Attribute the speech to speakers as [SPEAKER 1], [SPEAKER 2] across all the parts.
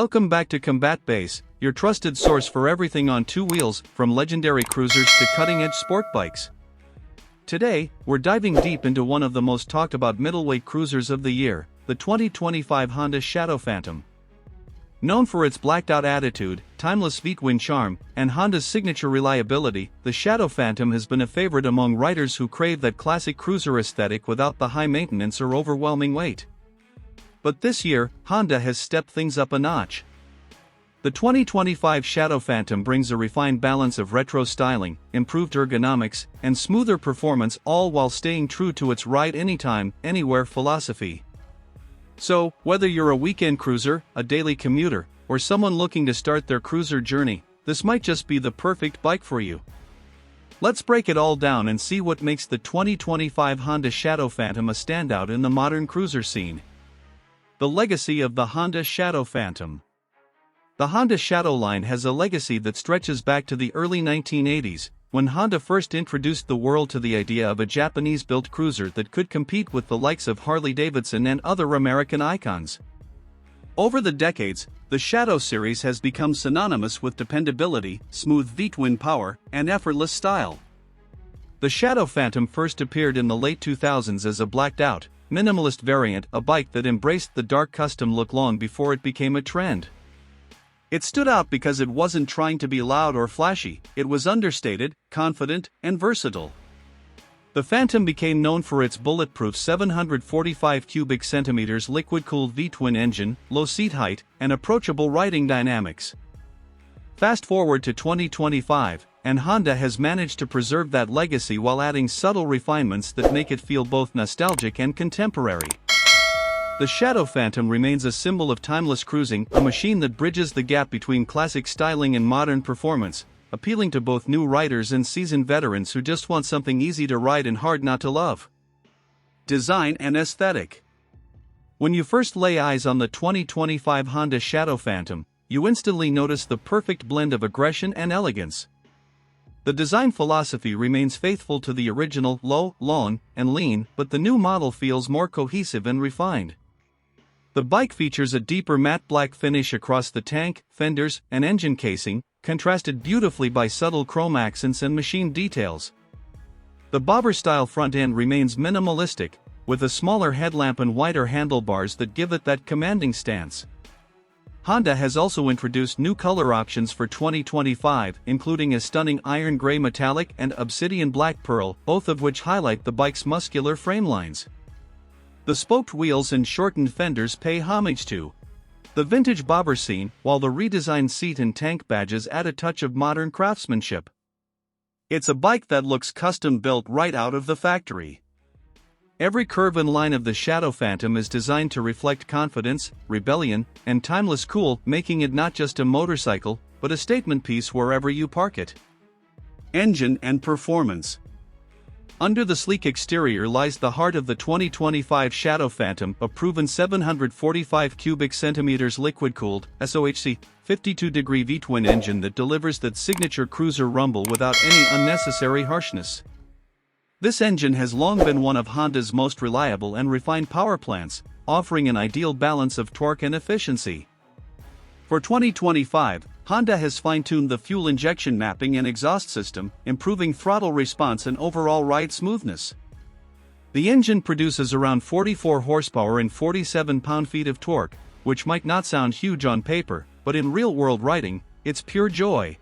[SPEAKER 1] Welcome back to Combat Base, your trusted source for everything on two wheels, from legendary cruisers to cutting-edge sport bikes. Today, we're diving deep into one of the most talked about middleweight cruisers of the year, the 2025 Honda Shadow Phantom. Known for its blacked-out attitude, timeless V-twin charm, and Honda's signature reliability, the Shadow Phantom has been a favorite among riders who crave that classic cruiser aesthetic without the high maintenance or overwhelming weight. But this year, Honda has stepped things up a notch. The 2025 Shadow Phantom brings a refined balance of retro styling, improved ergonomics, and smoother performance, all while staying true to its ride anytime, anywhere philosophy. So, whether you're a weekend cruiser, a daily commuter, or someone looking to start their cruiser journey, this might just be the perfect bike for you. Let's break it all down and see what makes the 2025 Honda Shadow Phantom a standout in the modern cruiser scene. The legacy of the Honda Shadow Phantom. The Honda Shadow line has a legacy that stretches back to the early 1980s, when Honda first introduced the world to the idea of a Japanese-built cruiser that could compete with the likes of Harley-Davidson and other American icons. Over the decades, the Shadow series has become synonymous with dependability, smooth V-twin power, and effortless style. The Shadow Phantom first appeared in the late 2000s as a blacked-out, minimalist variant, a bike that embraced the dark custom look long before it became a trend. It stood out because it wasn't trying to be loud or flashy, it was understated, confident, and versatile. The Phantom became known for its bulletproof 745 cubic centimeters liquid-cooled V-twin engine, low seat height, and approachable riding dynamics. Fast forward to 2025, and Honda has managed to preserve that legacy while adding subtle refinements that make it feel both nostalgic and contemporary. The Shadow Phantom remains a symbol of timeless cruising, a machine that bridges the gap between classic styling and modern performance, appealing to both new riders and seasoned veterans who just want something easy to ride and hard not to love. Design and aesthetic. When you first lay eyes on the 2025 Honda Shadow Phantom, you instantly notice the perfect blend of aggression and elegance. The design philosophy remains faithful to the original low, long, and lean, but the new model feels more cohesive and refined. The bike features a deeper matte black finish across the tank, fenders, and engine casing, contrasted beautifully by subtle chrome accents and machined details. The bobber-style front end remains minimalistic, with a smaller headlamp and wider handlebars that give it that commanding stance. Honda has also introduced new color options for 2025, including a stunning iron gray metallic and obsidian black pearl, both of which highlight the bike's muscular framelines. The spoked wheels and shortened fenders pay homage to the vintage bobber scene, while the redesigned seat and tank badges add a touch of modern craftsmanship. It's a bike that looks custom-built right out of the factory. Every curve and line of the Shadow Phantom is designed to reflect confidence, rebellion, and timeless cool, making it not just a motorcycle, but a statement piece wherever you park it. Engine and performance. Under the sleek exterior lies the heart of the 2025 Shadow Phantom, a proven 745 cubic centimeters liquid-cooled, SOHC, 52-degree V-twin engine that delivers that signature cruiser rumble without any unnecessary harshness. This engine has long been one of Honda's most reliable and refined power plants, offering an ideal balance of torque and efficiency. For 2025, Honda has fine-tuned the fuel injection mapping and exhaust system, improving throttle response and overall ride smoothness. The engine produces around 44 horsepower and 47 pound-feet of torque, which might not sound huge on paper, but in real-world riding, it's pure joy.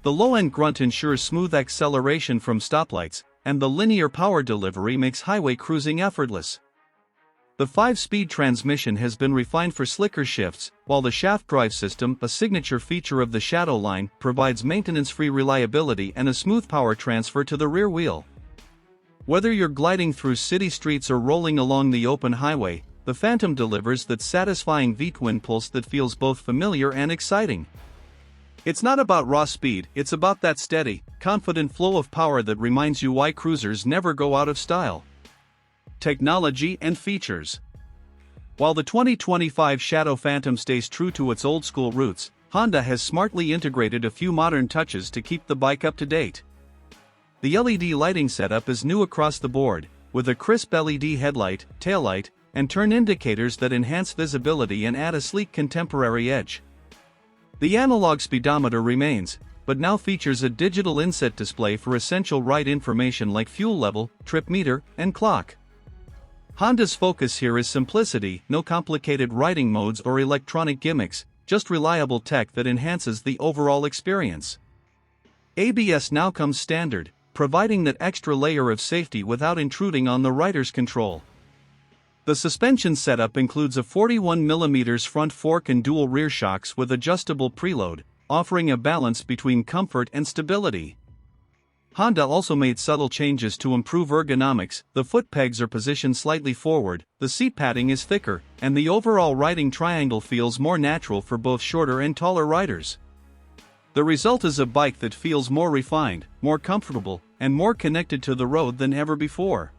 [SPEAKER 1] The low-end grunt ensures smooth acceleration from stoplights, and the linear power delivery makes highway cruising effortless. The 5-speed transmission has been refined for slicker shifts, while the shaft drive system, a signature feature of the Shadow line, provides maintenance-free reliability and a smooth power transfer to the rear wheel. Whether you're gliding through city streets or rolling along the open highway, the Phantom delivers that satisfying V-twin pulse that feels both familiar and exciting. It's not about raw speed, it's about that steady, confident flow of power that reminds you why cruisers never go out of style. Technology and features. While the 2025 Shadow Phantom stays true to its old-school roots, Honda has smartly integrated a few modern touches to keep the bike up to date. The LED lighting setup is new across the board, with a crisp LED headlight, taillight, and turn indicators that enhance visibility and add a sleek contemporary edge. The analog speedometer remains, but now features a digital inset display for essential ride information like fuel level, trip meter, and clock. Honda's focus here is simplicity, no complicated riding modes or electronic gimmicks, just reliable tech that enhances the overall experience. ABS now comes standard, providing that extra layer of safety without intruding on the rider's control. The suspension setup includes a 41mm front fork and dual rear shocks with adjustable preload, offering a balance between comfort and stability. Honda also made subtle changes to improve ergonomics. The foot pegs are positioned slightly forward, the seat padding is thicker, and the overall riding triangle feels more natural for both shorter and taller riders. The result is a bike that feels more refined, more comfortable, and more connected to the road than ever before.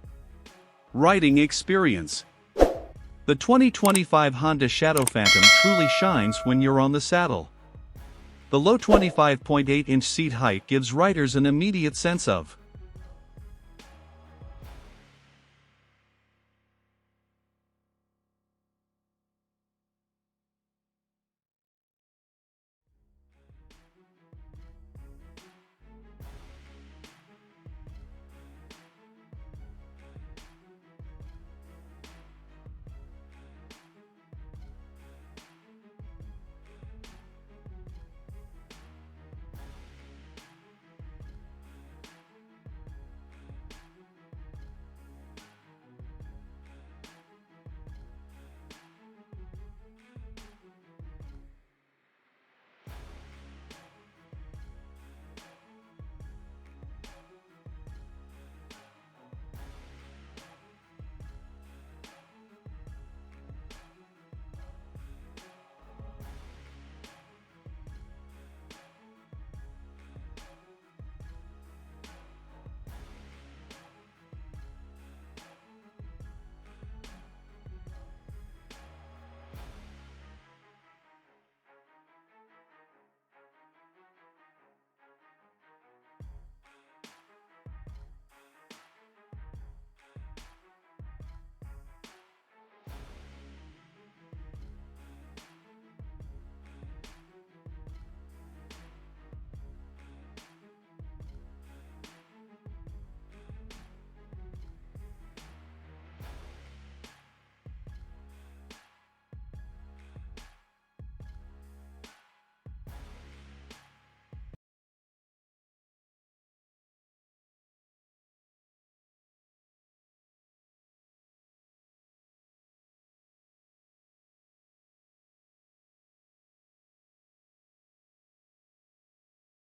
[SPEAKER 1] Riding experience. The 2025 Honda Shadow Phantom truly shines when you're on the saddle. The low 25.8-inch seat height gives riders an immediate sense of